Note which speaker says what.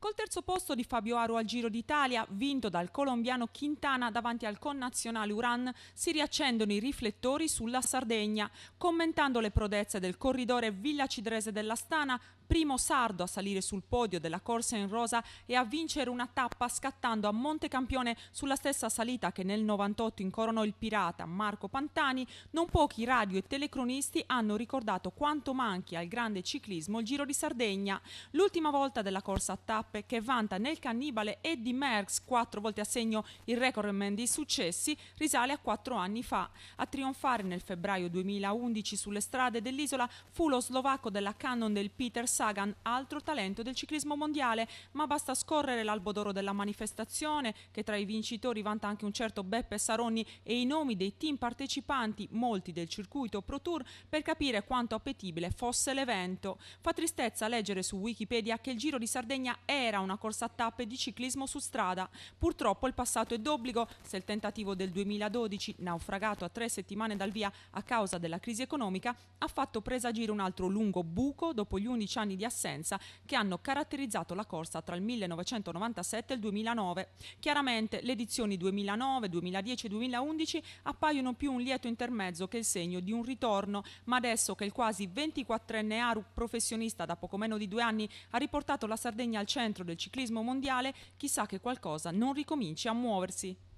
Speaker 1: Col terzo posto di Fabio Aru al Giro d'Italia, vinto dal colombiano Quintana davanti al connazionale Uran, si riaccendono i riflettori sulla Sardegna. Commentando le prodezze del corridore villacidrese dell'Astana, primo sardo a salire sul podio della corsa in rosa e a vincere una tappa scattando a Montecampione sulla stessa salita che nel 98 incoronò il pirata Marco Pantani, non pochi radio e telecronisti hanno ricordato quanto manchi al grande ciclismo il Giro di Sardegna. L'ultima volta della corsa a tappe, che vanta nel cannibale Eddy Merckx 4 volte a segno il recordman di successi, risale a 4 anni fa. A trionfare nel febbraio 2011 sulle strade dell'isola fu lo slovacco della Cannon del Peter Sagan, altro talento del ciclismo mondiale, ma basta scorrere l'albo d'oro della manifestazione, che tra i vincitori vanta anche un certo Beppe Saronni, e i nomi dei team partecipanti, molti del circuito Pro Tour, per capire quanto appetibile fosse l'evento. Fa tristezza leggere su Wikipedia che il Giro di Sardegna era una corsa a tappe di ciclismo su strada. Purtroppo il passato è d'obbligo, se il tentativo del 2012, naufragato a 3 settimane dal via a causa della crisi economica, ha fatto presagire un altro lungo buco dopo gli 11 anni di assenza che hanno caratterizzato la corsa tra il 1997 e il 2009. Chiaramente le edizioni 2009, 2010 e 2011 appaiono più un lieto intermezzo che il segno di un ritorno, ma adesso che il quasi 24enne Aru, professionista da poco meno di 2 anni, ha riportato la Sardegna al centro del ciclismo mondiale, chissà che qualcosa non ricominci a muoversi.